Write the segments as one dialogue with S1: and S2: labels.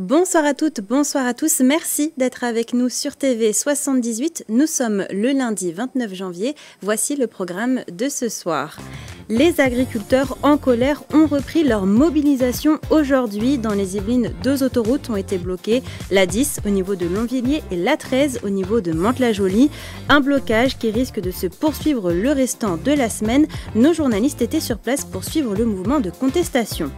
S1: Bonsoir à toutes, bonsoir à tous. Merci d'être avec nous sur TV 78. Nous sommes le lundi 29 janvier. Voici le programme de ce soir. Les agriculteurs en colère ont repris leur mobilisation aujourd'hui. Dans les Yvelines, 2 autoroutes ont été bloquées. La 10 au niveau de Longvilliers et la 13 au niveau de Mantes-la-Jolie. Un blocage qui risque de se poursuivre le restant de la semaine. Nos journalistes étaient sur place pour suivre le mouvement de contestation.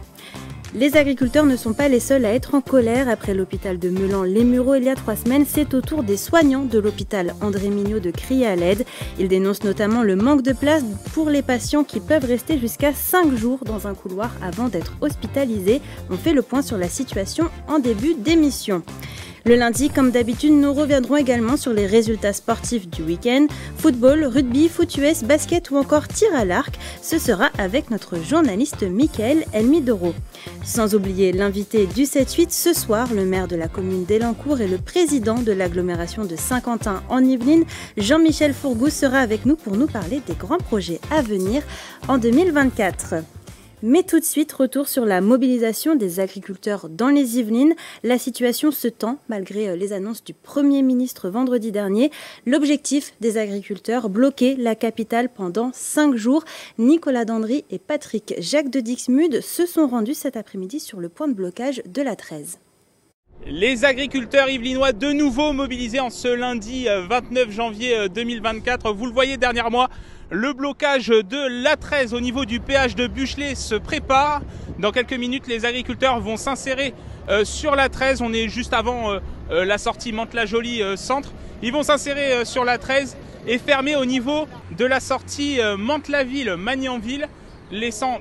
S1: Les agriculteurs ne sont pas les seuls à être en colère. Après l'hôpital de Meulan-les-Mureaux il y a 3 semaines, c'est au tour des soignants de l'hôpital André Mignot de crier à l'aide. Ils dénoncent notamment le manque de place pour les patients qui peuvent rester jusqu'à 5 jours dans un couloir avant d'être hospitalisés. On fait le point sur la situation en début d'émission. Le lundi, comme d'habitude, nous reviendrons également sur les résultats sportifs du week-end. Football, rugby, foot US, basket ou encore tir à l'arc. Ce sera avec notre journaliste Mickaël Elmidoro. Sans oublier l'invité du 7-8 ce soir, le maire de la commune d'Elancourt et le président de l'agglomération de Saint-Quentin en Yvelines, Jean-Michel Fourgou, sera avec nous pour nous parler des grands projets à venir en 2024. Mais tout de suite, retour sur la mobilisation des agriculteurs dans les Yvelines. La situation se tend malgré les annonces du Premier ministre vendredi dernier. L'objectif des agriculteurs, bloquer la capitale pendant 5 jours. Nicolas Dandry et Patrick Jacques de Dixmude se sont rendus cet après-midi sur le point de blocage de la 13.
S2: Les agriculteurs yvelinois de nouveau mobilisés en ce lundi 29 janvier 2024. Vous le voyez derrière moi, le blocage de l'A13 au niveau du péage de Buchelet se prépare. Dans quelques minutes, les agriculteurs vont s'insérer sur l'A13. On est juste avant la sortie Mantes-la-Jolie centre. Ils vont s'insérer sur l'A13 et fermer au niveau de la sortie Mantes-la-Ville-Magnanville,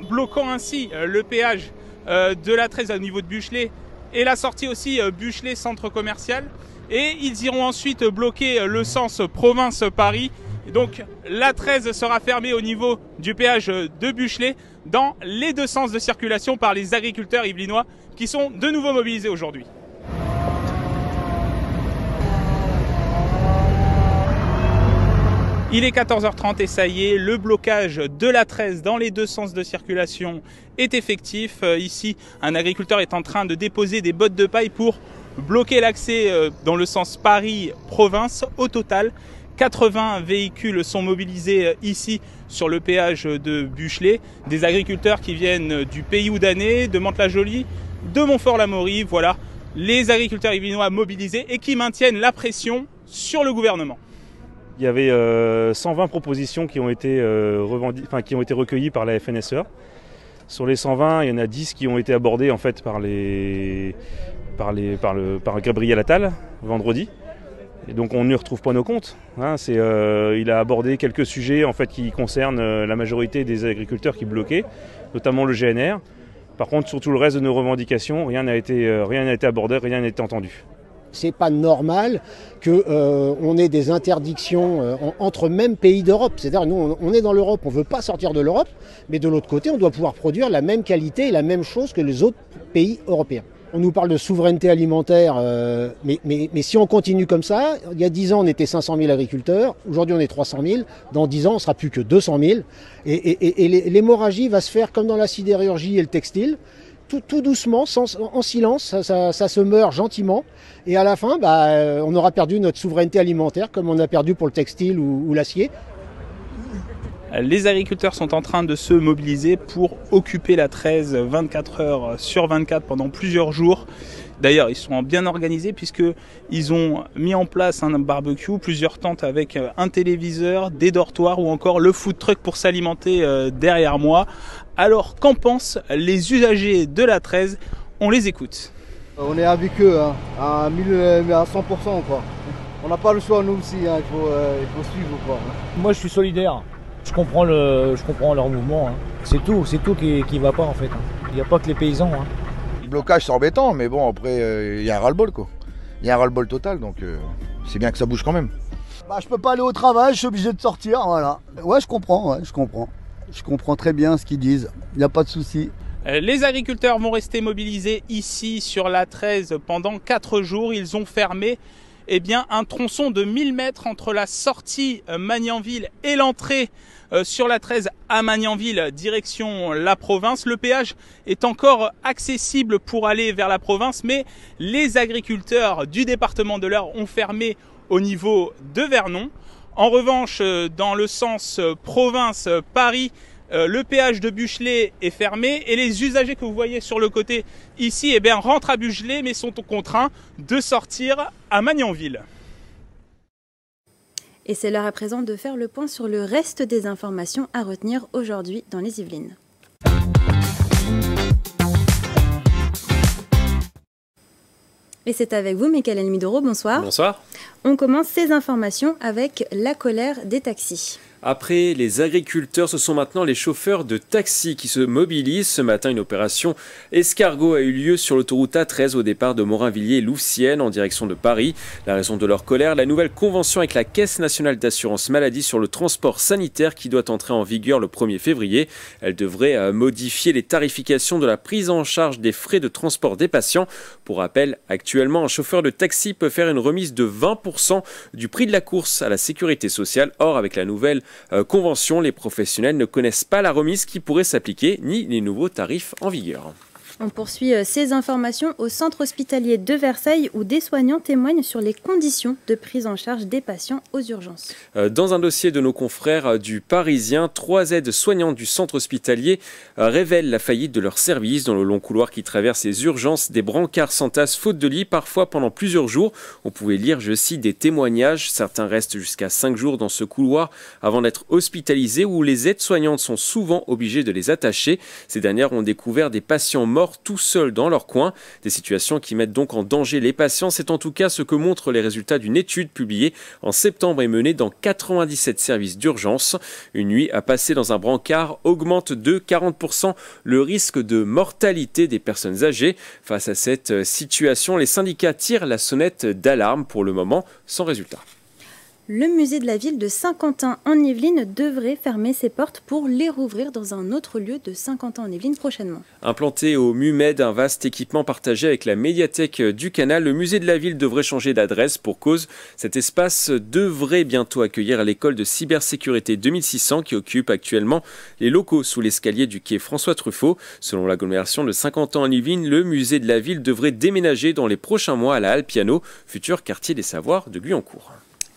S2: bloquant ainsi le péage de l'A13 au niveau de Buchelet et la sortie aussi Buchelet centre commercial. Et ils iront ensuite bloquer le sens province-Paris. Donc l'A13 sera fermée au niveau du péage de Buchelet dans les 2 sens de circulation par les agriculteurs yvelinois qui sont de nouveau mobilisés aujourd'hui. Il est 14h30 et ça y est, le blocage de l'A13 dans les 2 sens de circulation est effectif. Ici, un agriculteur est en train de déposer des bottes de paille pour bloquer l'accès dans le sens Paris-Province. Au total, 80 véhicules sont mobilisés ici sur le péage de Buchelet. Des agriculteurs qui viennent du Pays Houdanais, de Mantes-la-Jolie, de Montfort-l'Amaury. Voilà, les agriculteurs yvelinois mobilisés et qui maintiennent la pression sur le gouvernement.
S3: Il y avait 120 propositions qui ont été recueillies par la FNSEA. Sur les 120, il y en a 10 qui ont été abordées en fait par Gabriel Attal vendredi. Et donc on ne retrouve pas nos comptes. Il a abordé quelques sujets en fait, qui concernent la majorité des agriculteurs qui bloquaient, notamment le GNR. Par contre, sur tout le reste de nos revendications, rien n'a été abordé, rien n'a été entendu.
S4: C'est pas normal qu'on ait des interdictions entre même pays d'Europe. C'est-à-dire nous, on est dans l'Europe, on ne veut pas sortir de l'Europe, mais de l'autre côté, on doit pouvoir produire la même qualité et la même chose que les autres pays européens. On nous parle de souveraineté alimentaire, mais si on continue comme ça, il y a 10 ans, on était 500 000 agriculteurs, aujourd'hui on est 300 000, dans 10 ans, on ne sera plus que 200 000. Et l'hémorragie va se faire comme dans la sidérurgie et le textile. Tout doucement, en silence, ça se meurt gentiment. Et à la fin, on aura perdu notre souveraineté alimentaire comme on a perdu pour le textile ou l'acier.
S2: Les agriculteurs sont en train de se mobiliser pour occuper la 13 24 heures sur 24 pendant plusieurs jours. D'ailleurs, ils sont bien organisés puisqu'ils ont mis en place un barbecue, plusieurs tentes avec un téléviseur, des dortoirs ou encore le food truck pour s'alimenter derrière moi. Alors, qu'en pensent les usagers de la 13 ? On les écoute.
S5: On est avec eux à 100%. Quoi. On n'a pas le choix, nous aussi, il faut suivre. Quoi.
S6: Moi, je suis solidaire. Je comprends leur mouvement. C'est tout qui va pas en fait. Il n'y a pas que les paysans.
S7: Le blocage c'est embêtant, mais bon après il y a un ras-le-bol quoi. Il y a un ras-le-bol total, donc c'est bien que ça bouge quand même.
S5: Je peux pas aller au travail, je suis obligé de sortir, voilà. Ouais, je comprends. Je comprends très bien ce qu'ils disent, il n'y a pas de souci.
S2: Les agriculteurs vont rester mobilisés ici sur la 13 pendant 4 jours. Ils ont fermé eh bien, un tronçon de 1000 mètres entre la sortie Magnanville et l'entrée sur la 13 à Magnanville, direction la province. Le péage est encore accessible pour aller vers la province, mais les agriculteurs du département de l'Eure ont fermé au niveau de Vernon. En revanche, dans le sens province-Paris, le péage de Buchelay est fermé et les usagers que vous voyez sur le côté ici eh bien, rentrent à Buchelay mais sont contraints de sortir à Magnanville.
S1: Et c'est l'heure à présent de faire le point sur le reste des informations à retenir aujourd'hui dans les Yvelines. Et c'est avec vous, Michael Elmidoro, bonsoir.
S8: Bonsoir.
S1: On commence ces informations avec la colère des taxis.
S8: Après les agriculteurs, ce sont maintenant les chauffeurs de taxi qui se mobilisent. Ce matin, une opération escargot a eu lieu sur l'autoroute A13 au départ de Morinvilliers et Louvciennes en direction de Paris. La raison de leur colère, la nouvelle convention avec la Caisse nationale d'assurance maladie sur le transport sanitaire qui doit entrer en vigueur le 1er février. Elle devrait modifier les tarifications de la prise en charge des frais de transport des patients. Pour rappel, actuellement, un chauffeur de taxi peut faire une remise de 20% du prix de la course à la sécurité sociale. Or, avec la nouvelle convention, les professionnels ne connaissent pas la remise qui pourrait s'appliquer ni les nouveaux tarifs en vigueur.
S1: On poursuit ces informations au centre hospitalier de Versailles où des soignants témoignent sur les conditions de prise en charge des patients aux urgences.
S8: Dans un dossier de nos confrères du Parisien, 3 aides-soignantes du centre hospitalier révèlent la faillite de leur service. Dans le long couloir qui traverse les urgences, des brancards s'entassent faute de lit, parfois pendant plusieurs jours. On pouvait lire, je cite, des témoignages. Certains restent jusqu'à 5 jours dans ce couloir avant d'être hospitalisés, où les aides-soignantes sont souvent obligées de les attacher. Ces dernières ont découvert des patients morts tout seuls dans leur coin. Des situations qui mettent donc en danger les patients. C'est en tout cas ce que montrent les résultats d'une étude publiée en septembre et menée dans 97 services d'urgence. Une nuit à passer dans un brancard augmente de 40% le risque de mortalité des personnes âgées. Face à cette situation, les syndicats tirent la sonnette d'alarme, pour le moment sans résultat.
S1: Le musée de la ville de Saint-Quentin en Yvelines devrait fermer ses portes pour les rouvrir dans un autre lieu de Saint-Quentin en Yvelines prochainement.
S8: Implanté au MUMED, un vaste équipement partagé avec la médiathèque du Canal, le musée de la ville devrait changer d'adresse. Pour cause, cet espace devrait bientôt accueillir l'école de cybersécurité 2600 qui occupe actuellement les locaux sous l'escalier du quai François Truffaut. Selon l'agglomération de Saint-Quentin en Yvelines, le musée de la ville devrait déménager dans les prochains mois à la Halle Piano, futur quartier des savoirs de Guyancourt.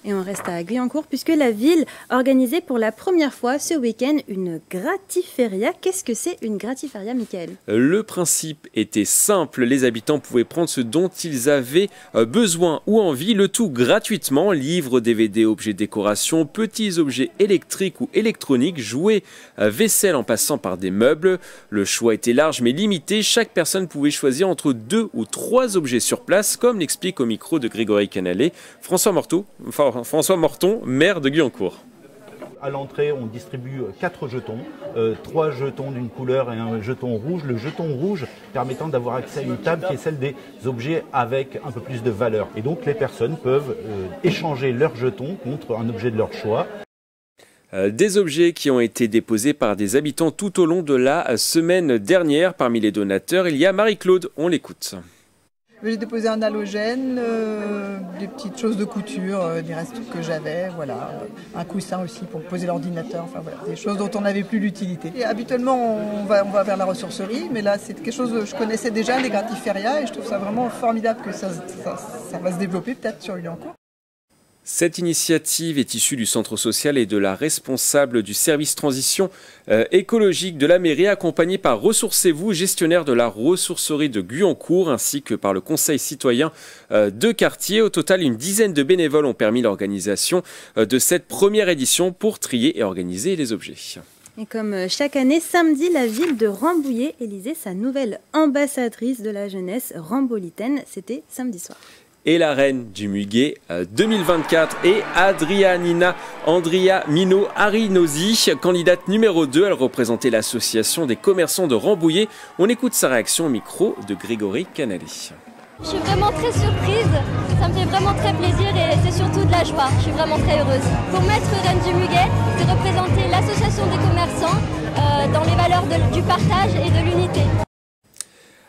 S1: Et on reste à Guyancourt puisque la ville organisait pour la première fois ce week-end une gratiféria. Qu'est-ce que c'est une gratiféria, Michael ?
S8: Le principe était simple. Les habitants pouvaient prendre ce dont ils avaient besoin ou envie, le tout gratuitement. Livres, DVD, objets décoration, petits objets électriques ou électroniques, jouets, vaisselle en passant par des meubles. Le choix était large mais limité. Chaque personne pouvait choisir entre 2 ou 3 objets sur place, comme l'explique au micro de Grégory Canalet François Morton, maire de Guyancourt.
S9: À l'entrée, on distribue 4 jetons, 3 jetons d'une couleur et un jeton rouge. Le jeton rouge permettant d'avoir accès à une table qui est celle des objets avec un peu plus de valeur. Et donc les personnes peuvent échanger leurs jetons contre un objet de leur choix.
S8: Des objets qui ont été déposés par des habitants tout au long de la semaine dernière. Parmi les donateurs, il y a Marie-Claude, on l'écoute.
S10: J'ai déposé un halogène, des petites choses de couture, des restes que j'avais, voilà, un coussin aussi pour poser l'ordinateur, enfin voilà, des choses dont on n'avait plus l'utilité. Et habituellement, on va vers la ressourcerie, mais là c'est quelque chose que je connaissais déjà, les gratiférias, et je trouve ça vraiment formidable que ça va se développer peut-être sur Guyancourt.
S8: Cette initiative est issue du centre social et de la responsable du service transition écologique de la mairie, accompagnée par Ressourcez-vous, gestionnaire de la ressourcerie de Guyancourt, ainsi que par le conseil citoyen de quartier. Au total, une dizaine de bénévoles ont permis l'organisation de cette première édition pour trier et organiser les objets.
S1: Et comme chaque année, samedi, la ville de Rambouillet élisait sa nouvelle ambassadrice de la jeunesse rambolitaine. C'était samedi soir.
S8: Et la reine du muguet 2024 est Andria Mino Arinosi, candidate numéro 2. Elle représentait l'association des commerçants de Rambouillet. On écoute sa réaction au micro de Grégory Canalet.
S11: Je suis vraiment très surprise, ça me fait vraiment très plaisir et c'est surtout de la joie. Je suis vraiment très heureuse. Pour m'être reine du muguet, c'est représenter l'association des commerçants dans les valeurs du partage et de l'unité.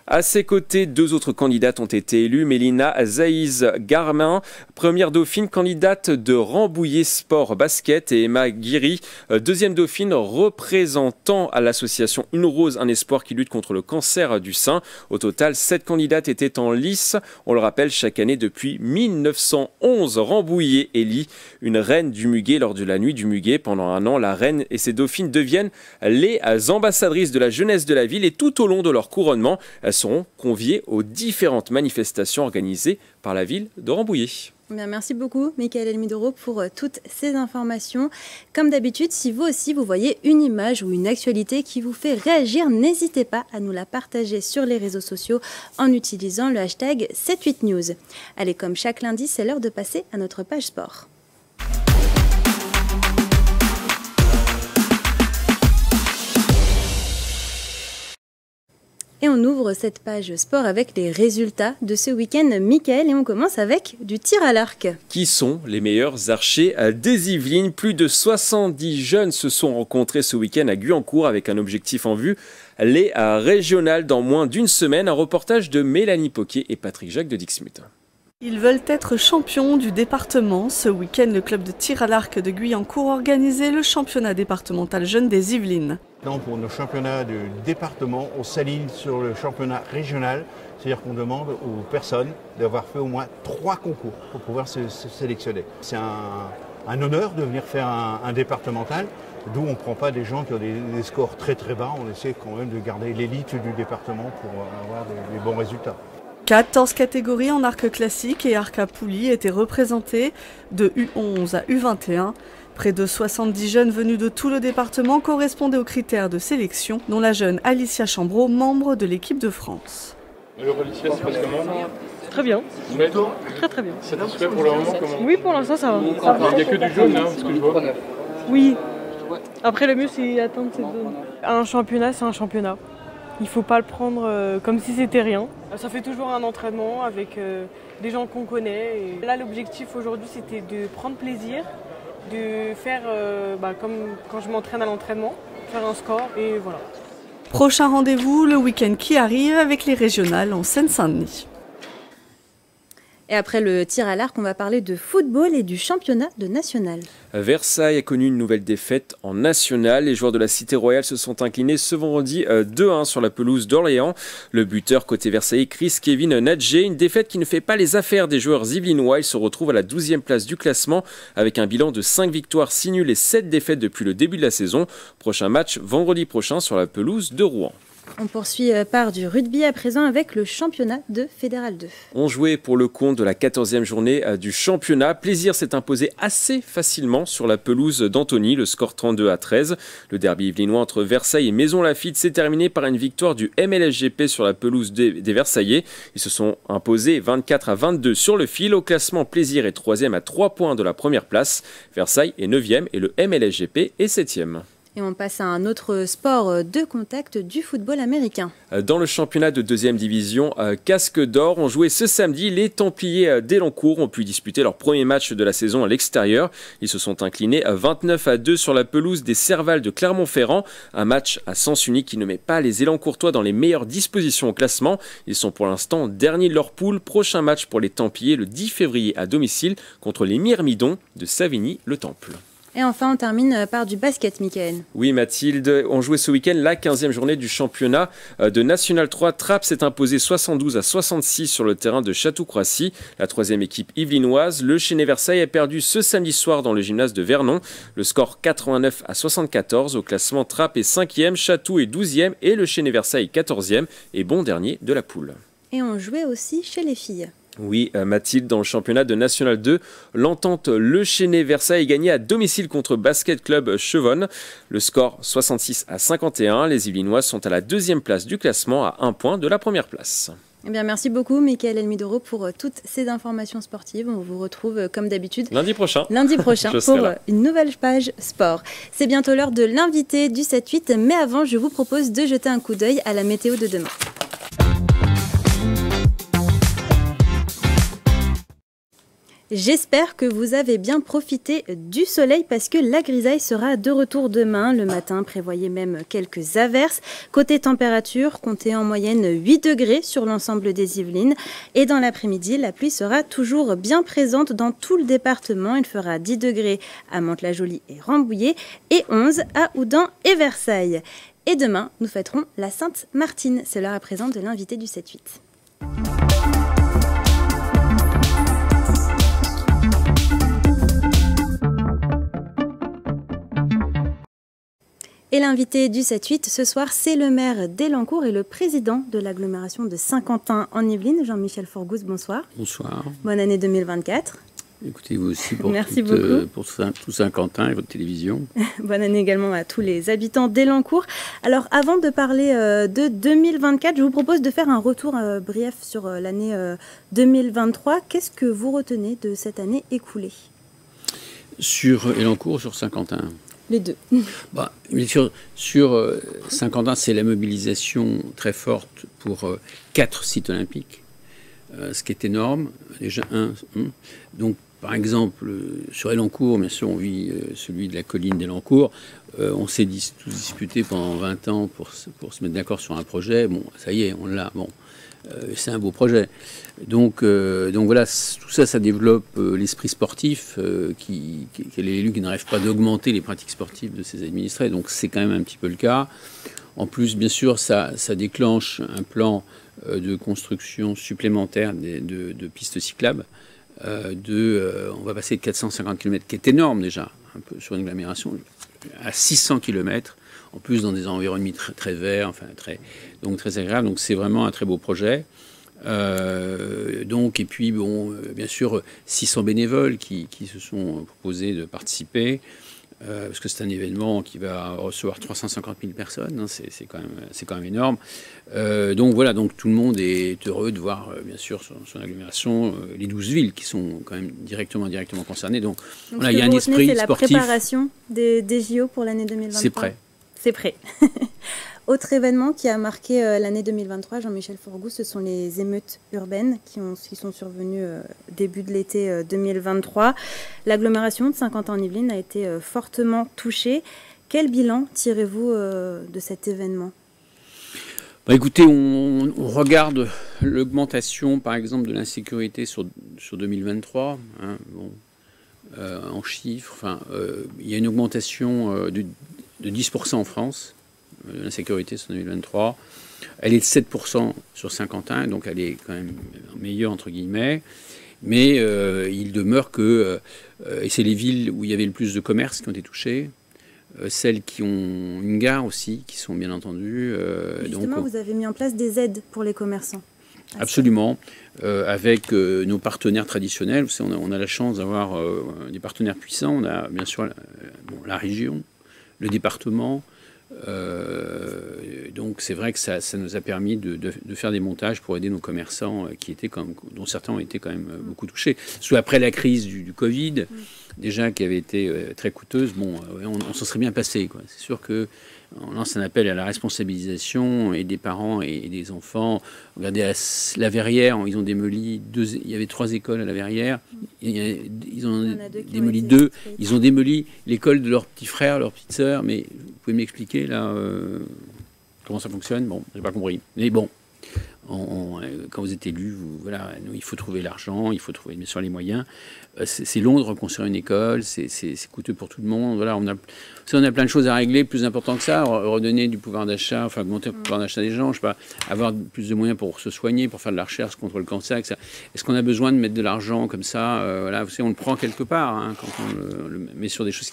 S8: À ses côtés, 2 autres candidates ont été élues. Mélina Zaïz-Garmin, première dauphine, candidate de Rambouillet Sport Basket, et Emma Guiry, deuxième dauphine, représentant à l'association Une Rose, un espoir qui lutte contre le cancer du sein. Au total, 7 candidates étaient en lice. On le rappelle, chaque année depuis 1911, Rambouillet élit une reine du muguet lors de la nuit du muguet. Pendant un an, la reine et ses dauphines deviennent les ambassadrices de la jeunesse de la ville, et tout au long de leur couronnement, elles seront conviées aux différentes manifestations organisées par la ville de Rambouillet.
S1: Bien, merci beaucoup, Michael Elmidoro, pour toutes ces informations. Comme d'habitude, si vous aussi vous voyez une image ou une actualité qui vous fait réagir, n'hésitez pas à nous la partager sur les réseaux sociaux en utilisant le hashtag 78news. Allez, comme chaque lundi, c'est l'heure de passer à notre page sport. Et on ouvre cette page sport avec les résultats de ce week-end, Mickaël, et on commence avec du tir à l'arc.
S8: Qui sont les meilleurs archers des Yvelines? Plus de 70 jeunes se sont rencontrés ce week-end à Guyancourt avec un objectif en vue, les régionales dans moins d'une semaine. Un reportage de Mélanie Poquier et Patrick Jacques de Dixmuth.
S12: Ils veulent être champions du département. Ce week-end, le club de tir à l'arc de Guyancourt organisait le championnat départemental jeune des Yvelines.
S13: Pour nos championnats du département, on s'aligne sur le championnat régional, c'est-à-dire qu'on demande aux personnes d'avoir fait au moins 3 concours pour pouvoir se sélectionner. C'est un honneur de venir faire un départemental, d'où on ne prend pas des gens qui ont des scores très très bas, on essaie quand même de garder l'élite du département pour avoir des bons résultats.
S12: 14 catégories en arc classique et arc à poulies étaient représentées, de U11 à U21. Près de 70 jeunes venus de tout le département correspondaient aux critères de sélection, dont la jeune Alicia Chambreau, membre de l'équipe de France.
S14: Alors Alicia, ça passe comment?
S15: Très bien.
S14: Ouais.
S15: Très très bien.
S14: Satisfait pour le moment?
S15: Oui, pour l'instant ça va.
S14: Il n'y a que du jaune, hein, ce que je vois.
S15: Oui. Après le mieux c'est atteindre cette zone. Un championnat, c'est un championnat. Il ne faut pas le prendre comme si c'était rien. Ça fait toujours un entraînement avec des gens qu'on connaît. Et là, l'objectif aujourd'hui, c'était de prendre plaisir, de faire comme quand je m'entraîne à l'entraînement, faire un score et voilà.
S12: Prochain rendez-vous le week-end qui arrive avec les régionales en Seine-Saint-Denis.
S1: Et après le tir à l'arc, on va parler de football et du championnat de national.
S8: Versailles a connu une nouvelle défaite en national. Les joueurs de la Cité Royale se sont inclinés ce vendredi 2-1 sur la pelouse d'Orléans. Le buteur côté Versailles, Chris-Kevin Nadjé, une défaite qui ne fait pas les affaires des joueurs yvelinois. Ils se retrouvent à la 12e place du classement avec un bilan de 5 victoires, 6 nuls et 7 défaites depuis le début de la saison. Prochain match vendredi prochain sur la pelouse de Rouen.
S1: On poursuit par du rugby à présent avec le championnat de Fédéral 2.
S8: On jouait pour le compte de la 14e journée du championnat. Plaisir s'est imposé assez facilement sur la pelouse d'Antony, le score 32-13. Le derby yvelinois entre Versailles et Maisons-Laffitte s'est terminé par une victoire du MLSGP sur la pelouse des Versaillais. Ils se sont imposés 24-22 sur le fil. Au classement, Plaisir est 3e à 3 points de la première place. Versailles est 9e et le MLSGP est 7e.
S1: Et on passe à un autre sport de contact, du football américain.
S8: Dans le championnat de 2e division, Casque d'Or ont joué ce samedi. Les Templiers d'Elancourt ont pu disputer leur premier match de la saison à l'extérieur. Ils se sont inclinés 29-2 sur la pelouse des Servals de Clermont-Ferrand. Un match à sens unique qui ne met pas les Élancourtois dans les meilleures dispositions au classement. Ils sont pour l'instant derniers de leur poule. Prochain match pour les Templiers le 10 février à domicile contre les Myrmidons de Savigny-le-Temple.
S1: Et enfin, on termine par du basket, Mickaël.
S8: Oui, Mathilde, on jouait ce week-end la 15e journée du championnat de National 3. Trappes s'est imposé 72-66 sur le terrain de Château-Croissy. La 3e équipe yvelinoise, le Chénet-Versailles, a perdu ce samedi soir dans le gymnase de Vernon. Le score 89-74. Au classement, Trappes est 5e, Château est 12e et le Chénet-Versailles 14e et bon dernier de la poule.
S1: Et on jouait aussi chez les filles.
S8: Oui, Mathilde, dans le championnat de National 2, l'entente Le Chénet-Versailles gagné à domicile contre Basket Club Chevonne. Le score 66-51. Les Yvelinoises sont à la 2e place du classement à 1 point de la première place.
S1: Eh bien, merci beaucoup, Michael Elmidoro, pour toutes ces informations sportives. On vous retrouve, comme d'habitude,
S8: lundi prochain
S1: pour une nouvelle page sport. C'est bientôt l'heure de l'invité du 7-8, mais avant, je vous propose de jeter un coup d'œil à la météo de demain. J'espère que vous avez bien profité du soleil parce que la grisaille sera de retour demain. Le matin, prévoyez même quelques averses. Côté température, comptez en moyenne 8 degrés sur l'ensemble des Yvelines. Et dans l'après-midi, la pluie sera toujours bien présente dans tout le département. Il fera 10 degrés à Mantes-la-Jolie et Rambouillet et 11 à Houdan et Versailles. Et demain, nous fêterons la Sainte-Martine. C'est l'heure à présent de l'invité du 7-8. Et l'invité du 7-8 ce soir, c'est le maire d'Elancourt et le président de l'agglomération de Saint-Quentin en Yvelines, Jean-Michel Forgousse. Bonsoir.
S16: Bonsoir.
S1: Bonne année 2024.
S16: Écoutez, vous aussi pour,
S1: Merci beaucoup.
S16: Pour tout Saint-Quentin et votre télévision.
S1: Bonne année également à tous les habitants d'Elancourt. Alors, avant de parler de 2024, je vous propose de faire un retour bref sur l'année 2023. Qu'est-ce que vous retenez de cette année écoulée?
S16: Sur Elancourt, sur Saint-Quentin?
S1: Les deux.
S16: Bien sûr, sur Saint-Quentin, c'est la mobilisation très forte pour 4 sites olympiques, ce qui est énorme. Déjà, donc, par exemple, sur Elancourt, bien sûr, on vit celui de la colline d'Elancourt. On s'est tous disputés pendant 20 ans pour se mettre d'accord sur un projet. Bon, ça y est, on l'a. Bon, c'est un beau projet. Donc voilà, tout ça, ça développe l'esprit sportif quel est l'élu qui n'arrive pas d'augmenter les pratiques sportives de ses administrés. Donc c'est quand même un petit peu le cas. En plus, bien sûr, ça déclenche un plan de construction supplémentaire de pistes cyclables. On va passer de 450 km, qui est énorme déjà, un peu sur une agglomération, à 600 km. En plus, dans des environnements très verts, enfin donc très agréables. Donc c'est vraiment un très beau projet. Et puis, bon, bien sûr, 600 bénévoles qui se sont proposés de participer, parce que c'est un événement qui va recevoir 350 000 personnes, hein, c'est quand même énorme. Donc voilà, donc tout le monde est heureux de voir, bien sûr, son agglomération, les 12 villes qui sont quand même directement concernées. Donc voilà, il y a un esprit sportif. C'est la
S1: préparation des JO pour l'année 2023.
S16: C'est prêt.
S1: C'est prêt. Autre événement qui a marqué l'année 2023, Jean-Michel Forgousse, ce sont les émeutes urbaines qui sont survenues début de l'été 2023. L'agglomération de Saint-Quentin-en-Yvelines a été fortement touchée. Quel bilan tirez-vous de cet événement?
S16: Écoutez, on regarde l'augmentation, par exemple, de l'insécurité sur 2023. Hein, en chiffres, il y a une augmentation de 10% en France. L'insécurité sur 2023. Elle est de 7% sur Saint-Quentin, donc elle est quand même meilleure, entre guillemets. Mais il demeure que, et c'est les villes où il y avait le plus de commerces qui ont été touchées, celles qui ont une gare aussi, qui sont bien entendues.
S1: Justement, vous avez mis en place des aides pour les commerçants.
S16: Absolument, avec nos partenaires traditionnels. Vous savez, on a la chance d'avoir des partenaires puissants. On a bien sûr la région, le département. Donc c'est vrai que ça nous a permis de faire des montages pour aider nos commerçants dont certains ont été quand même beaucoup touchés. Soit après la crise du Covid, déjà qui avait été très coûteuse, on s'en serait bien passé, quoi. C'est sûr que on lance un appel à la responsabilisation et des parents et des enfants. Regardez la Verrière, ils ont démoli il y avait 3 écoles à la Verrière. Ils ont démoli 2. Ils ont démoli l'école de leurs petits frères, leurs petites sœurs. Mais vous pouvez m'expliquer là comment ça fonctionne? Bon, j'ai pas compris. Mais bon, quand vous êtes élu, il faut trouver l'argent, il faut trouver bien sûr les moyens. C'est long de reconstruire une école, c'est coûteux pour tout le monde. Voilà, on a plein de choses à régler, plus important que ça, redonner du pouvoir d'achat, enfin augmenter le pouvoir d'achat des gens, je sais pas, avoir plus de moyens pour se soigner, pour faire de la recherche contre le cancer, etc. Est-ce qu'on a besoin de mettre de l'argent comme ça? Voilà, vous savez, on le prend quelque part, hein, quand on le met sur des choses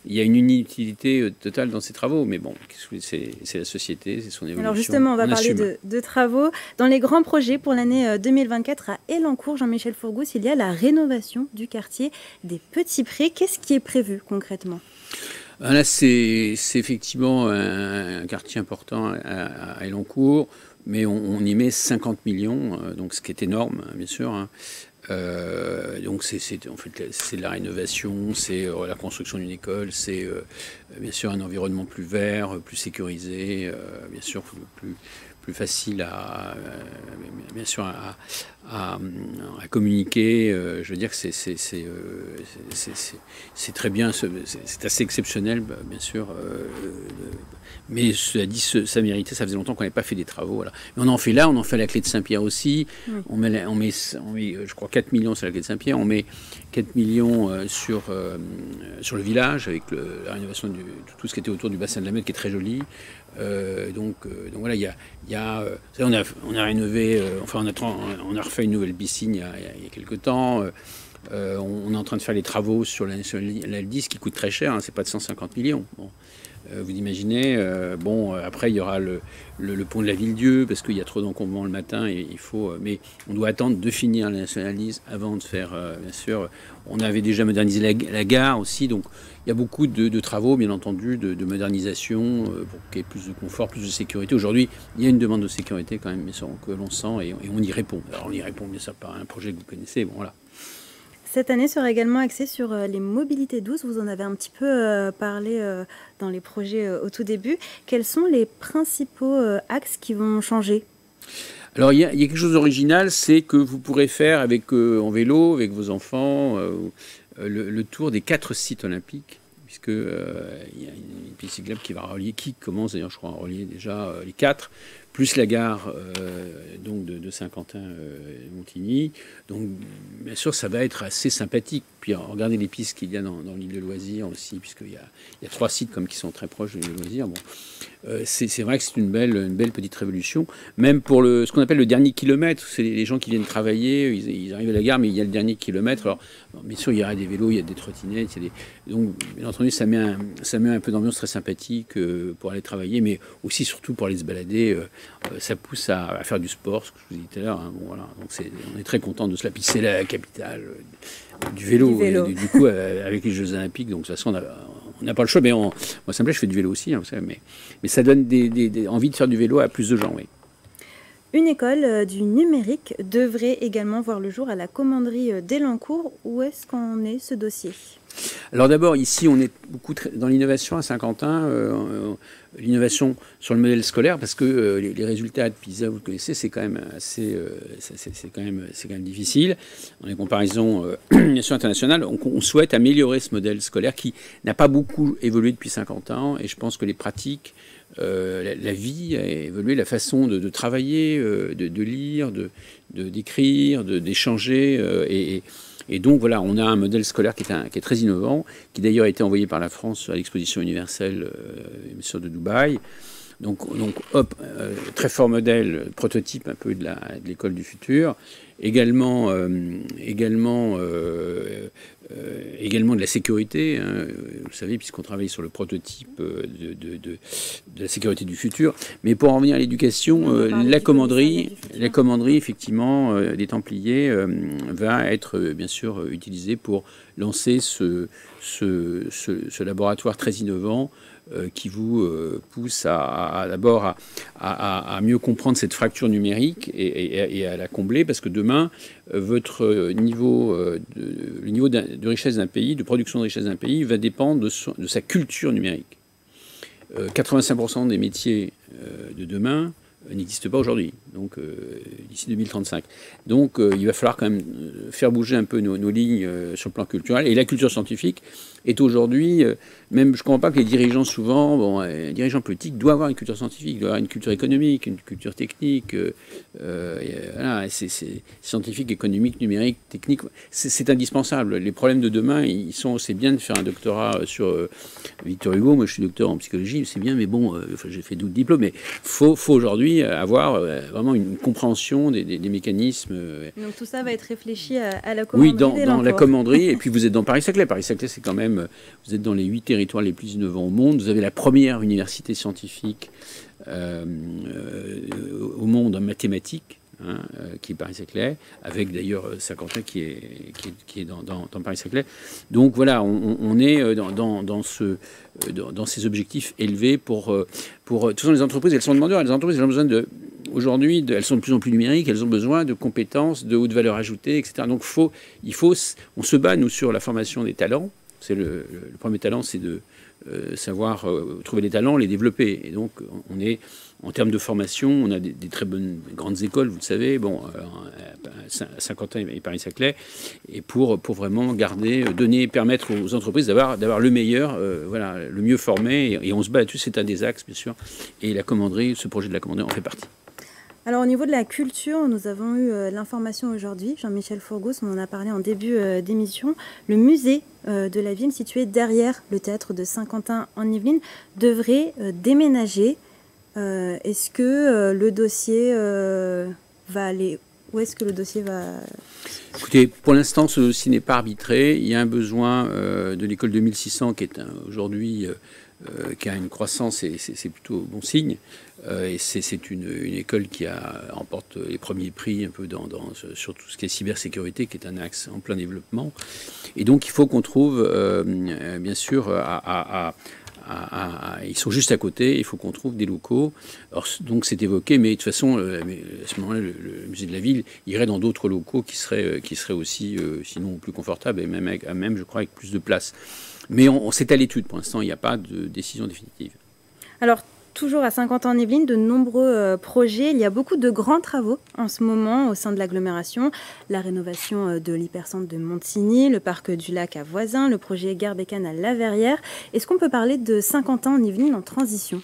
S16: il y a une inutilité totale dans ces travaux, mais bon, c'est la société, c'est son évolution.
S1: Alors justement, on va parler de travaux. Dans les grands projets pour l'année 2024 à Elancourt, Jean-Michel Forgousse, il y a la rénovation du quartier des Petits Prés. Qu'est-ce qui est prévu concrètement?
S16: Là, c'est effectivement un quartier important à Elancourt, mais on y met 50 millions, donc ce qui est énorme, bien sûr, hein. Donc c'est de la rénovation, c'est la construction d'une école, c'est bien sûr un environnement plus vert, plus sécurisé, bien sûr plus facile bien sûr à communiquer. Je veux dire que c'est très bien, c'est assez exceptionnel, bien sûr. Mais cela dit, ça méritait, ça faisait longtemps qu'on n'avait pas fait des travaux. Voilà. Mais on en fait là, on en fait à la clé de Saint-Pierre aussi. On met, je crois, 4 millions sur la clé de Saint-Pierre. On met 4 millions sur le village, avec la rénovation de tout ce qui était autour du bassin de la Mette, qui est très joli. Donc voilà, on a rénové, on a refait une nouvelle piscine il y a quelques temps. On est en train de faire les travaux sur la Nationale 10 qui coûte très cher, hein, c'est pas de 150 millions. Bon. Vous imaginez, après il y aura le pont de la Ville-Dieu parce qu'il y a trop d'encombrements le matin et mais on doit attendre de finir la Nationale 10 avant de faire, bien sûr. On avait déjà modernisé la gare aussi, donc il y a beaucoup de travaux, bien entendu, de modernisation pour qu'il y ait plus de confort, plus de sécurité. Aujourd'hui, il y a une demande de sécurité quand même, bien sûr, que l'on sent et on y répond. Alors on y répond bien sûr par un projet que vous connaissez, bon voilà.
S1: Cette année sera également axée sur les mobilités douces. Vous en avez un petit peu parlé dans les projets au tout début. Quels sont les principaux axes qui vont changer ?
S16: Alors il y a quelque chose d'original, c'est que vous pourrez faire en vélo, avec vos enfants, le tour des 4 sites olympiques, puisque il y a une piste cyclable qui commence d'ailleurs, je crois, à relier déjà les 4. Plus la gare donc de Saint-Quentin-Montigny. Donc, bien sûr, ça va être assez sympathique. Puis, regardez les pistes qu'il y a dans l'île de Loisirs aussi, puisqu'il y a 3 sites comme qui sont très proches de l'île de Loisirs. Bon, c'est vrai que c'est une belle petite révolution. Même pour ce qu'on appelle le dernier kilomètre, c'est les gens qui viennent travailler, ils arrivent à la gare, mais il y a le dernier kilomètre. Alors, bien sûr, il y aura des vélos, il y a des trottinettes. Donc, bien entendu, ça met un peu d'ambiance très sympathique pour aller travailler, mais aussi, surtout, pour aller se balader. Ça pousse à faire du sport, ce que je vous disais tout à l'heure. Hein, bon, voilà. Donc on est très content de cela. Puis c'est la capitale du vélo. Du coup, avec les Jeux Olympiques, donc de toute façon, on n'a pas le choix. Mais moi, ça me plaît, je fais du vélo aussi. Hein, vous savez, mais ça donne envie de faire du vélo à plus de gens, oui.
S1: Une école du numérique devrait également voir le jour à la commanderie d'Elancourt. Où est-ce qu'en est ce dossier ?
S16: Alors d'abord, ici, on est beaucoup dans l'innovation à Saint-Quentin, l'innovation sur le modèle scolaire, parce que les résultats de PISA, vous le connaissez, c'est quand même assez, c'est quand même difficile. Dans les comparaisons bien sûr internationales, on souhaite améliorer ce modèle scolaire qui n'a pas beaucoup évolué depuis 50 ans, et je pense que les pratiques, la vie a évolué, la façon de travailler, de lire, d'écrire, d'échanger, et donc voilà, on a un modèle scolaire qui est très innovant, qui d'ailleurs a été envoyé par la France à l'exposition universelle de Dubaï. Donc très fort modèle, prototype un peu de l'école du futur. Également de la sécurité, hein, vous savez, puisqu'on travaille sur le prototype de la sécurité du futur. Mais pour en revenir à l'éducation, la commanderie, effectivement, des Templiers va être bien sûr utilisée pour lancer ce laboratoire très innovant qui vous pousse d'abord à mieux comprendre cette fracture numérique et à la combler, parce que demain, le niveau de richesse d'un pays, de production de richesse d'un pays, va dépendre de sa culture numérique. 85% des métiers de demain n'existent pas aujourd'hui, donc d'ici 2035. Donc il va falloir quand même faire bouger un peu nos lignes sur le plan culturel. Et la culture scientifique est aujourd'hui, même je ne comprends pas que les dirigeants souvent, les dirigeants politiques doivent avoir une culture scientifique, doivent avoir une culture économique, une culture technique, voilà, c'est scientifique, économique, numérique, technique, c'est indispensable. Les problèmes de demain, c'est bien de faire un doctorat sur Victor Hugo, moi je suis docteur en psychologie, c'est bien, mais bon, j'ai fait 12 diplômes, mais faut aujourd'hui avoir vraiment une compréhension des mécanismes.
S1: Donc tout ça va être réfléchi à la commanderie.
S16: Oui, dans la commanderie, et puis vous êtes dans Paris-Saclay. Paris-Saclay, c'est quand même, vous êtes dans les 8 territoires les plus innovants au monde. Vous avez la première université scientifique au monde en mathématiques, hein, qui est Paris-Saclay, avec d'ailleurs Saint-Quentin qui est dans Paris-Saclay. Donc voilà, on est dans ces objectifs élevés pour toute façon, les entreprises, elles sont demandeurs. Les entreprises, elles ont besoin aujourd'hui, elles sont de plus en plus numériques, elles ont besoin de compétences, de haute valeur ajoutée, etc. Donc on se bat, nous, sur la formation des talents. Le premier talent, c'est de savoir trouver des talents, les développer. Et donc, on est, en termes de formation, on a des très bonnes grandes écoles, vous le savez, à Saint-Quentin et Paris-Saclay, et pour vraiment garder, permettre aux entreprises d'avoir le meilleur, le mieux formé, et on se bat là-dessus, c'est un des axes, bien sûr, et la commanderie, ce projet de la commanderie en fait partie.
S1: Alors au niveau de la culture, nous avons eu l'information aujourd'hui, Jean-Michel Fourgos, on en a parlé en début d'émission, le musée de la ville situé derrière le théâtre de Saint-Quentin en Yvelines devrait déménager. Est-ce que le dossier va aller... Où est-ce que le dossier va...
S16: Écoutez, pour l'instant, ce dossier n'est pas arbitré. Il y a un besoin de l'école 2600 qui est aujourd'hui... qui a une croissance, et c'est plutôt bon signe. Et c'est une école qui remporte les premiers prix un peu sur tout ce qui est cybersécurité, qui est un axe en plein développement. Et donc, il faut qu'on trouve, bien sûr, ils sont juste à côté, il faut qu'on trouve des locaux. Alors, donc, c'est évoqué, mais de toute façon, à ce moment-là, le musée de la ville irait dans d'autres locaux qui seraient aussi, sinon, plus confortables, et même, je crois, avec plus de place. Mais c'est à l'étude. Pour l'instant, il n'y a pas de décision définitive.
S1: Alors, toujours à Saint-Quentin-en-Yvelines, de nombreux projets. Il y a beaucoup de grands travaux en ce moment au sein de l'agglomération. La rénovation de l'hypercentre de Montigny, le parc du lac à Voisins, le projet Gare Bécane à La Verrière. Est-ce qu'on peut parler de Saint-Quentin-en-Yvelines en transition ?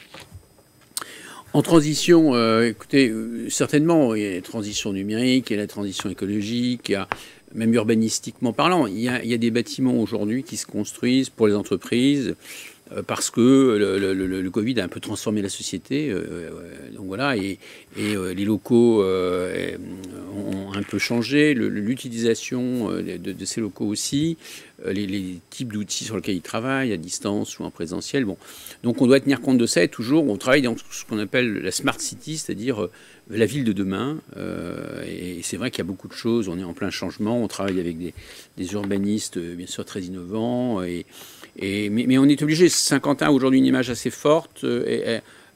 S16: En transition, écoutez, certainement, il y a la transition numérique, il y a la transition écologique, il y a... Même urbanistiquement parlant, il y a des bâtiments aujourd'hui qui se construisent pour les entreprises parce que le Covid a un peu transformé la société. Donc voilà, et les locaux ont un peu changé, l'utilisation de ces locaux aussi, les types d'outils sur lesquels ils travaillent, à distance ou en présentiel. Bon. Donc on doit tenir compte de ça, et toujours on travaille dans ce qu'on appelle la smart city, c'est-à-dire la ville de demain. Et c'est vrai qu'il y a beaucoup de choses, on est en plein changement, on travaille avec des urbanistes bien sûr très innovants, mais on est obligé. Saint-Quentin a aujourd'hui une image assez forte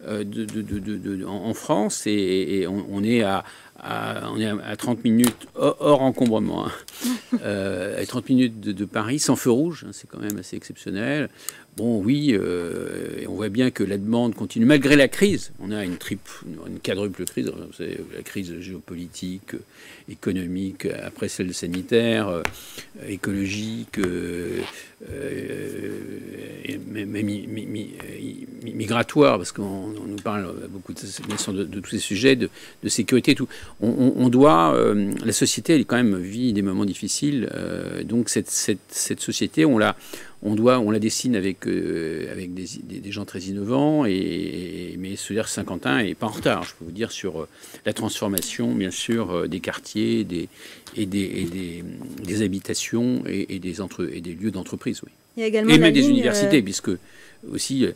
S16: en France, et on est à 30 minutes hors encombrement, à 30 minutes de Paris, sans feu rouge, c'est quand même assez exceptionnel. Bon, oui, on voit bien que la demande continue, malgré la crise. On a une quadruple crise, vous savez, la crise géopolitique, économique, après celle sanitaire, écologique, migratoire, parce qu'on nous parle beaucoup de tous ces sujets, de sécurité et tout. La société, elle quand même vit des moments difficiles, donc cette société, on la dessine avec des gens très innovants, mais ce Saint-Quentin n'est pas en retard, je peux vous dire, sur la transformation, bien sûr, des quartiers, des habitations et des lieux d'entreprise, oui.
S1: Il y a également
S16: et même des universités, puisque aussi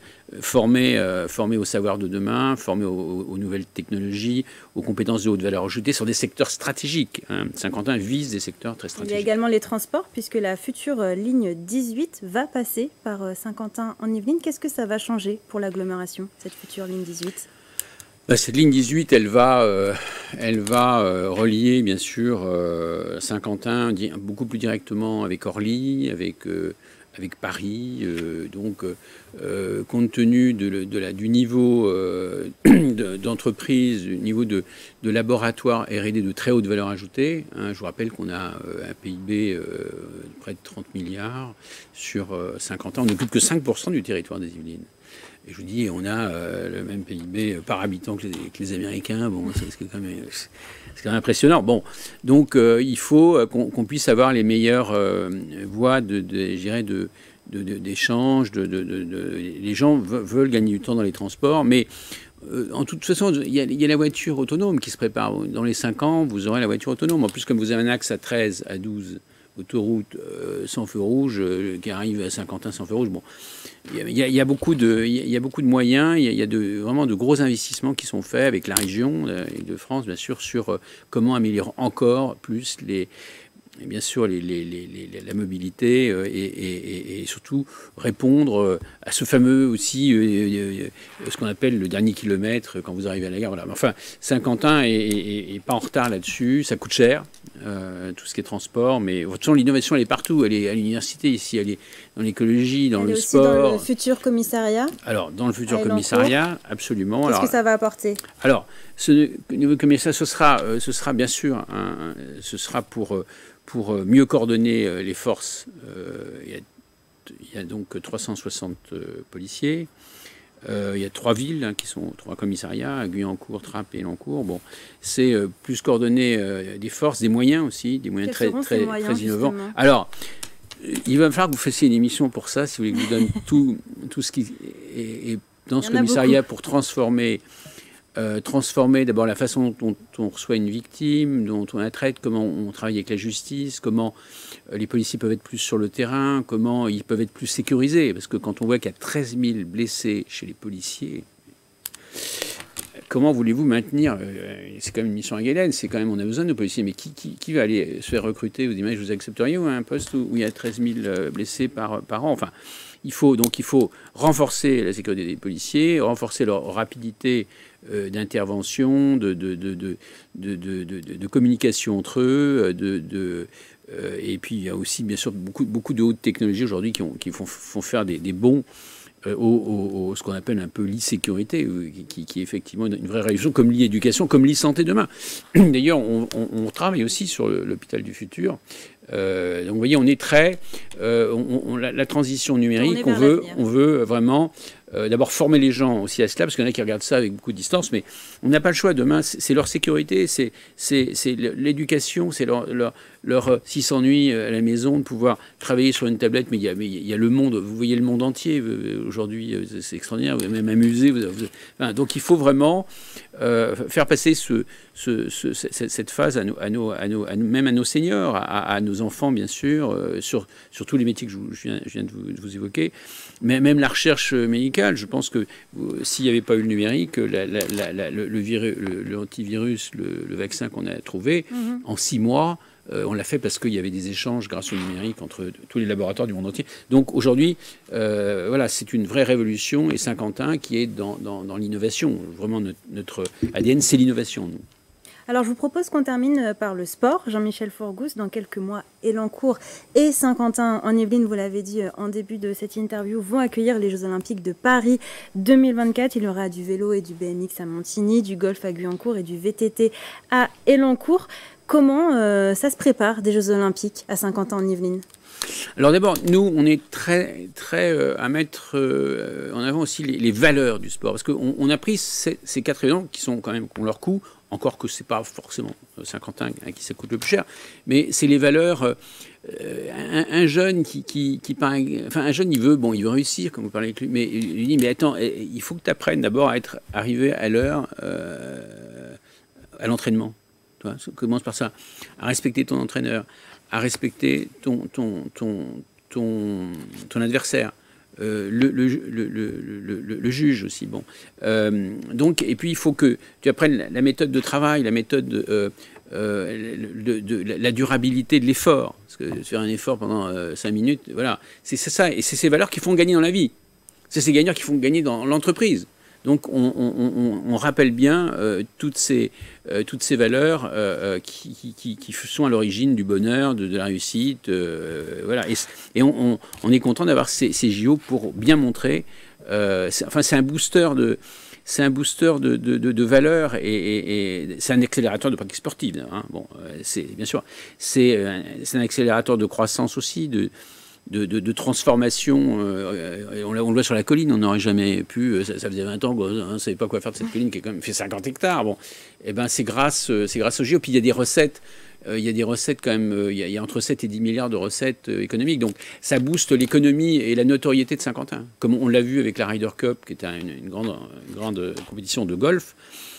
S16: former au savoir de demain, former aux nouvelles technologies, aux compétences de haute valeur ajoutée sur des secteurs stratégiques. Saint-Quentin vise des secteurs très stratégiques.
S1: Il y a également les transports, puisque la future ligne 18 va passer par Saint-Quentin-en-Yvelines. Qu'est-ce que ça va changer pour l'agglomération, cette future ligne 18 ?
S16: Cette ligne 18, elle va relier, bien sûr, Saint-Quentin beaucoup plus directement avec Orly, avec Paris, donc compte tenu du niveau d'entreprise, du niveau de laboratoire R&D de très haute valeur ajoutée. Je vous rappelle qu'on a un PIB de près de 30 milliards sur 50 ans. On n'occupe que 5% du territoire des Yvelines. Et je vous dis, on a le même PIB par habitant que les Américains. Bon, c'est quand même impressionnant. Bon, donc il faut qu'on puisse avoir les meilleures voies d'échange. Les gens veulent gagner du temps dans les transports, mais en toute façon, il y a la voiture autonome qui se prépare. Dans les 5 ans, vous aurez la voiture autonome. En plus, comme vous avez un axe à 13, à 12 autoroute sans feu rouge, qui arrive à Saint-Quentin sans feu rouge. Bon, il y a beaucoup de moyens, il y a vraiment de gros investissements qui sont faits avec la région et de France, bien sûr, sur comment améliorer encore plus la mobilité et surtout répondre à ce fameux aussi, ce qu'on appelle le dernier kilomètre quand vous arrivez à la gare. Voilà. Enfin, Saint-Quentin est pas en retard là-dessus, ça coûte cher. tout ce qui est transport. Mais de toute façon, l'innovation, elle est partout. Elle est à l'université ici, elle est dans l'écologie, dans le sport.
S1: Elle est aussi dans le futur commissariat.
S16: Alors, dans le futur commissariat, absolument.
S1: Qu'est-ce que ça va apporter?
S16: Alors, ce nouveau commissariat, ce sera bien sûr, ce sera pour mieux coordonner les forces. Il y a donc 360 policiers. Il y a 3 villes qui sont 3 commissariats, Guyancourt, Trappes et Elancourt. Bon, c'est plus coordonner des forces, des moyens aussi, des moyens très innovants. Justement. Alors, il va falloir que vous fassiez une émission pour ça, si vous voulez que je vous donne tout ce qui est dans ce commissariat pour transformer d'abord la façon dont on reçoit une victime, dont on la traite, comment on travaille avec la justice, comment les policiers peuvent être plus sur le terrain, comment ils peuvent être plus sécurisés. Parce que quand on voit qu'il y a 13 000 blessés chez les policiers, comment voulez-vous maintenir c'est quand même une mission régalienne, c'est quand même, on a besoin de nos policiers, mais qui va aller se faire recruter? Vous imaginez, vous accepteriez un poste où il y a 13 000 blessés par an? Enfin, il faut renforcer la sécurité des policiers, renforcer leur rapidité d'intervention, de communication entre eux, et puis il y a aussi bien sûr beaucoup de hautes technologies aujourd'hui qui font faire des bons ce qu'on appelle un peu l'e-sécurité, qui est effectivement une vraie révolution, comme l'e-éducation, comme l'e-santé demain. D'ailleurs, on travaille aussi sur l'hôpital du futur. Donc vous voyez, on est très... la transition numérique, on veut vraiment d'abord former les gens aussi à cela, parce qu'il y en a qui regardent ça avec beaucoup de distance, mais on n'a pas le choix. Demain, c'est leur sécurité, c'est l'éducation, c'est s'ils s'ennuient à la maison, de pouvoir travailler sur une tablette, mais il y a le monde, vous voyez le monde entier aujourd'hui, c'est extraordinaire, vous avez même un musée. Donc il faut vraiment faire passer cette phase même à nos seniors, à nos enfants, bien sûr, sur tous les métiers que je viens de vous évoquer, mais même la recherche médicale. Je pense que s'il n'y avait pas eu le numérique, le antivirus, le vaccin qu'on a trouvé, en 6 mois, on l'a fait parce qu'il y avait des échanges grâce au numérique entre tous les laboratoires du monde entier. Donc aujourd'hui, voilà, c'est une vraie révolution, et Saint-Quentin qui est dans l'innovation. Vraiment, notre ADN, c'est l'innovation, nous.
S1: Alors, je vous propose qu'on termine par le sport. Jean-Michel Forgous, dans quelques mois, Elancourt et Saint-Quentin en Yvelines, vous l'avez dit en début de cette interview, vont accueillir les Jeux Olympiques de Paris 2024. Il y aura du vélo et du BMX à Montigny, du golf à Guyancourt et du VTT à Elancourt. Comment ça se prépare des Jeux Olympiques à Saint-Quentin en Yvelines?
S16: Alors d'abord, nous, on est très à mettre en avant aussi les valeurs du sport, parce qu'on a pris ces 4 éléments qui ont leur coût, encore que c'est pas forcément Saint-Quentin qui ça coûte le plus cher, mais c'est les valeurs. Un jeune un jeune, il veut réussir, comme vous parlez avec lui, mais il lui dit, mais attends, il faut que tu apprennes d'abord à arrivé à l'heure à l'entraînement. Ça commence par ça, à respecter ton entraîneur, à respecter ton adversaire, le juge aussi. Bon, donc, et puis il faut que tu apprennes la méthode de travail, la méthode de la durabilité de l'effort. Parce que faire un effort pendant 5 minutes, voilà, c'est ça, et c'est ces valeurs qui font gagner dans la vie. C'est ces gagnants qui font gagner dans l'entreprise. Donc on rappelle bien toutes ces valeurs qui sont à l'origine du bonheur, de la réussite. Voilà. Et on est content d'avoir ces JO pour bien montrer. C'est un booster de valeurs, et c'est un accélérateur de pratique sportive. Hein. Bon, bien sûr, c'est un accélérateur de croissance aussi, de transformation. On le voit sur la colline, on n'aurait jamais pu, ça faisait 20 ans qu'on ne savait pas quoi faire de cette colline qui fait 50 hectares. Bon, et ben c'est grâce au JO. Puis il y a des recettes. Il y a des recettes quand même, il y a entre 7 et 10 milliards de recettes économiques. Donc ça booste l'économie et la notoriété de Saint-Quentin. Comme on l'a vu avec la Ryder Cup, qui était une grande compétition de golf.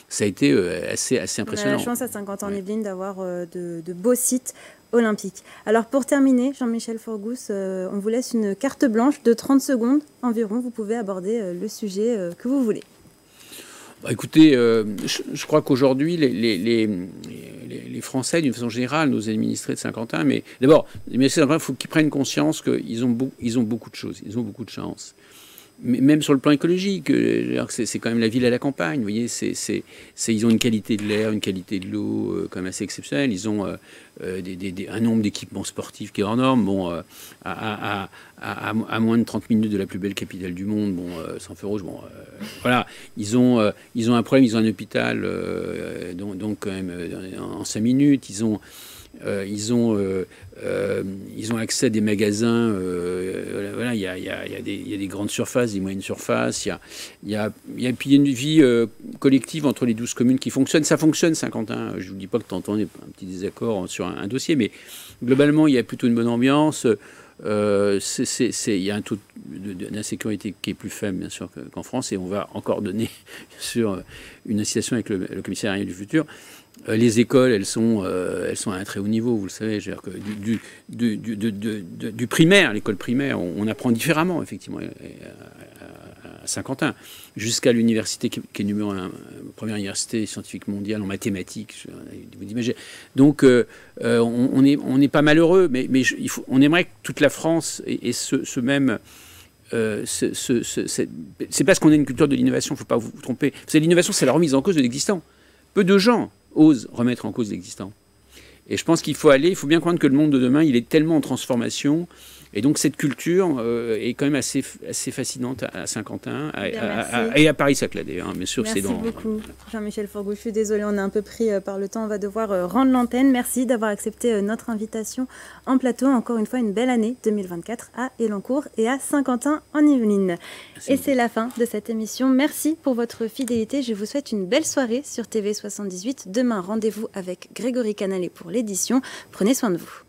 S16: Ça a été assez impressionnant.
S1: On a la chance à Saint-Quentin-en-Yvelines d'avoir de beaux sites olympiques. Alors pour terminer, Jean-Michel Forgous, on vous laisse une carte blanche de 30 secondes environ. Vous pouvez aborder le sujet que vous voulez.
S16: Bah, écoutez, je crois qu'aujourd'hui, les Français, d'une façon générale, nos administrés de Saint-Quentin, mais d'abord, les administrés de Saint-Quentin, il faut qu'ils prennent conscience qu'ils ont beaucoup de choses, ils ont beaucoup de chance. même sur le plan écologique, c'est quand même la ville à la campagne. Vous voyez, ils ont une qualité de l'air, une qualité de l'eau quand même assez exceptionnelle. Ils ont un nombre d'équipements sportifs qui est hors norme. Bon, à moins de 30 minutes de la plus belle capitale du monde, bon, Saint-Féroge, bon, voilà, ils ont un problème, ils ont un hôpital, donc quand même en 5 minutes, ils ont accès à des magasins, voilà, il y a des grandes surfaces, des moyennes surfaces, il y a une vie collective entre les 12 communes qui fonctionne. Ça fonctionne, Saint-Quentin. Je ne vous dis pas que tu entends un petit désaccord sur un dossier, mais globalement, il y a plutôt une bonne ambiance. Il y a un taux d'insécurité qui est plus faible, bien sûr, qu'en France, et on va encore donner sur une association avec le commissariat du futur. Les écoles, elles sont à un très haut niveau, vous le savez. Que du primaire, l'école primaire, on apprend différemment, effectivement, à Saint-Quentin, jusqu'à l'université qui est numéro 1, première université scientifique mondiale en mathématiques. Vous imaginez. Donc, on n'est pas malheureux, mais on aimerait que toute la France ait ce même... c'est parce qu'on a une culture de l'innovation, il ne faut pas vous tromper. Vous savez, l'innovation, c'est la remise en cause de l'existant. Peu de gens osent remettre en cause l'existant. Et je pense il faut bien comprendre que le monde de demain, il est tellement en transformation. Et donc cette culture est quand même assez fascinante à Saint-Quentin et à Paris-Saclay, hein, bien sûr.
S1: Merci beaucoup, Jean-Michel Forgoux. Je suis désolée, on est un peu pris par le temps. On va devoir rendre l'antenne. Merci d'avoir accepté notre invitation en plateau. Encore une fois, une belle année 2024 à Elancourt et à Saint-Quentin-en-Yvelines. Et c'est la fin de cette émission. Merci pour votre fidélité. Je vous souhaite une belle soirée sur TV78. Demain, rendez-vous avec Grégory Canalet pour l'édition. Prenez soin de vous.